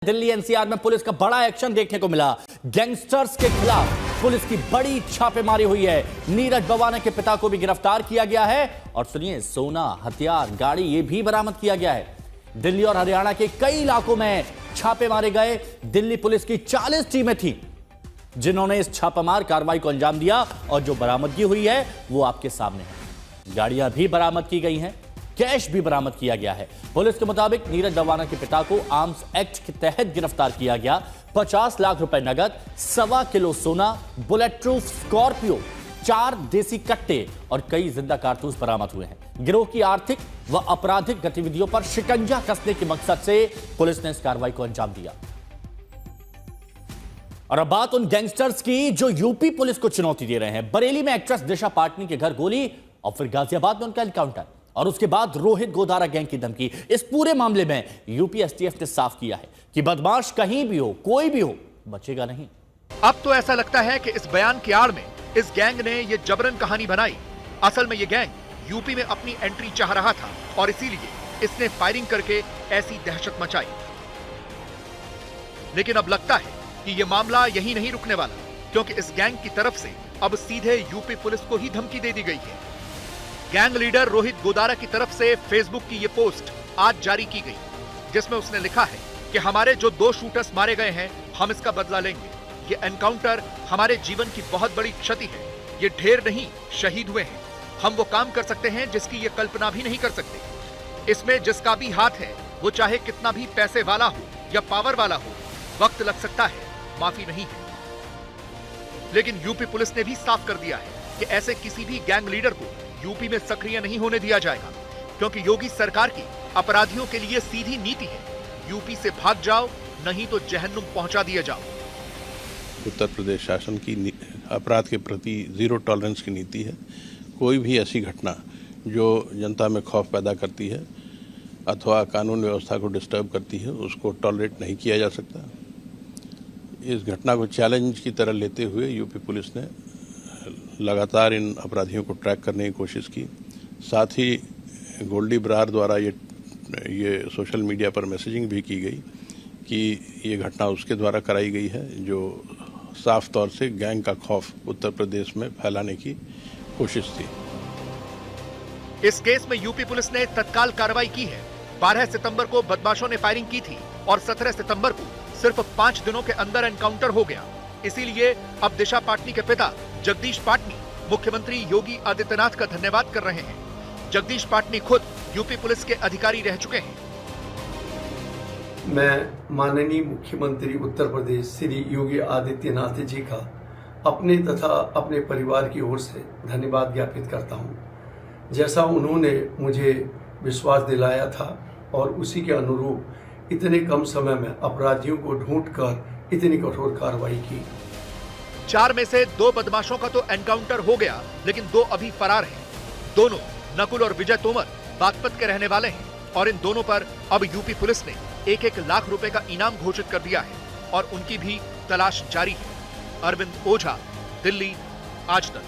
Delhi NCR में police का बड़ा एक्शन देखने को मिला। गैंगस्टर्स के खिलाफ पुलिस की बड़ी छापेमारी हुई है। नीरज बवाना के पिता को भी गिरफ्तार किया गया है और सुनिए, सोना, हथियार, गाड़ी ये भी बरामद किया गया है। दिल्ली और हरियाणा के कई इलाकों में छापे मारे गए। दिल्ली पुलिस की 40 टीमें थी जिन्होंने इस छापामार कार्रवाई को अंजाम दिया और जो बरामदगी हुई है वो आपके सामने है। गाड़ियां भी बरामद की गई हैं, कैश भी बरामद किया गया है। पुलिस के मुताबिक नीरज बवाना के पिता को आर्म्स एक्ट के तहत गिरफ्तार किया गया। 50 लाख रुपए नगद, 1.25 किलो सोना, बुलेट प्रूफ स्कॉर्पियो, 4 देसी कट्टे और कई जिंदा कारतूस बरामद हुए हैं। गिरोह की आर्थिक व आपराधिक गतिविधियों पर शिकंजा कसने के मकसद से पुलिस ने इस कार्रवाई को अंजाम दिया। और अब बात उन गैंगस्टर्स की जो यूपी पुलिस को चुनौती दे रहे हैं। बरेली में एक्ट्रेस दिशा पाटनी के घर गोली और फिर गाजियाबाद में उनका एनकाउंटर और उसके बाद रोहित गोदारा गैंग की धमकी। इस पूरे मामले में यूपी एसटीएफ ने साफ किया है कि बदमाश कहीं भी हो, कोई भी हो, बचेगा नहीं। अब तो ऐसा लगता है कि इस बयान की आड़ में इस गैंग ने ये जबरन कहानी बनाई। असल में ये गैंग यूपी में अपनी एंट्री चाह रहा था और इसीलिए इसने फायरिंग करके ऐसी दहशत मचाई। लेकिन अब लगता है कि ये मामला यही नहीं रुकने वाला, क्योंकि इस गैंग की तरफ से अब सीधे यूपी पुलिस को ही धमकी दे दी गई है। गैंग लीडर रोहित गोदारा की तरफ से फेसबुक की ये पोस्ट आज जारी की गई, जिसमें उसने लिखा है कि हमारे जो 2 शूटर्स मारे गए हैं, हम इसका बदला लेंगे। ये एनकाउंटर हमारे जीवन की बहुत बड़ी क्षति है। ये ढेर नहीं, शहीद हुए हैं। हम वो काम कर सकते हैं जिसकी ये कल्पना भी नहीं कर सकते। इसमें जिसका भी हाथ है, वो चाहे कितना भी पैसे वाला हो या पावर वाला हो, वक्त लग सकता है, माफी नहीं है। लेकिन यूपी पुलिस ने भी साफ कर दिया है कि ऐसे किसी भी गैंग लीडर को यूपी में सक्रिय नहीं होने दिया जाएगा, क्योंकि योगी सरकार की अपराधियों के लिए सीधी नीति है, यूपी से भाग जाओ, नहीं तो जहन्नुम पहुंचा दिए जाओ। उत्तर प्रदेश शासन की अपराध के प्रति जीरो टॉलरेंस की नीति है। कोई भी ऐसी घटना जो जनता में खौफ पैदा करती है अथवा कानून व्यवस्था को डिस्टर्ब करती है, उसको टॉलरेट नहीं किया जा सकता। इस घटना को चैलेंज की तरह लेते हुए यूपी पुलिस ने लगातार इन अपराधियों को ट्रैक करने की कोशिश की। साथ ही गोल्डी बरार द्वारा ये सोशल मीडिया पर मैसेजिंग भी की गई कि ये घटना उसके द्वारा कराई गई है, जो साफ तौर से गैंग का खौफ उत्तर प्रदेश में फैलाने की कोशिश थी। इस केस में यूपी पुलिस ने तत्काल कार्रवाई की है। 12 सितंबर को बदमाशों ने फायरिंग की थी और 17 सितंबर को सिर्फ 5 दिनों के अंदर एनकाउंटर हो गया। इसीलिए अब दिशा पाटनी के पिता जगदीश पाटनी मुख्यमंत्री योगी आदित्यनाथ का धन्यवाद कर रहे हैं। जगदीश पाटनी खुद यूपी पुलिस के अधिकारी रह चुके हैं। मैं माननीय मुख्यमंत्री उत्तर प्रदेश श्री योगी आदित्यनाथ जी का अपने तथा अपने परिवार की ओर से धन्यवाद ज्ञापित करता हूं। जैसा उन्होंने मुझे विश्वास दिलाया था और उसी के अनुरूप इतने कम समय में अपराधियों को ढूंढकर इतनी कठोर कार्रवाई की। 4 में से 2 बदमाशों का तो एनकाउंटर हो गया, लेकिन 2 अभी फरार हैं। दोनों नकुल और विजय तोमर बागपत के रहने वाले हैं और इन दोनों पर अब यूपी पुलिस ने 1-1 लाख रुपए का इनाम घोषित कर दिया है और उनकी भी तलाश जारी है। अरविंद ओझा, दिल्ली, आज तक।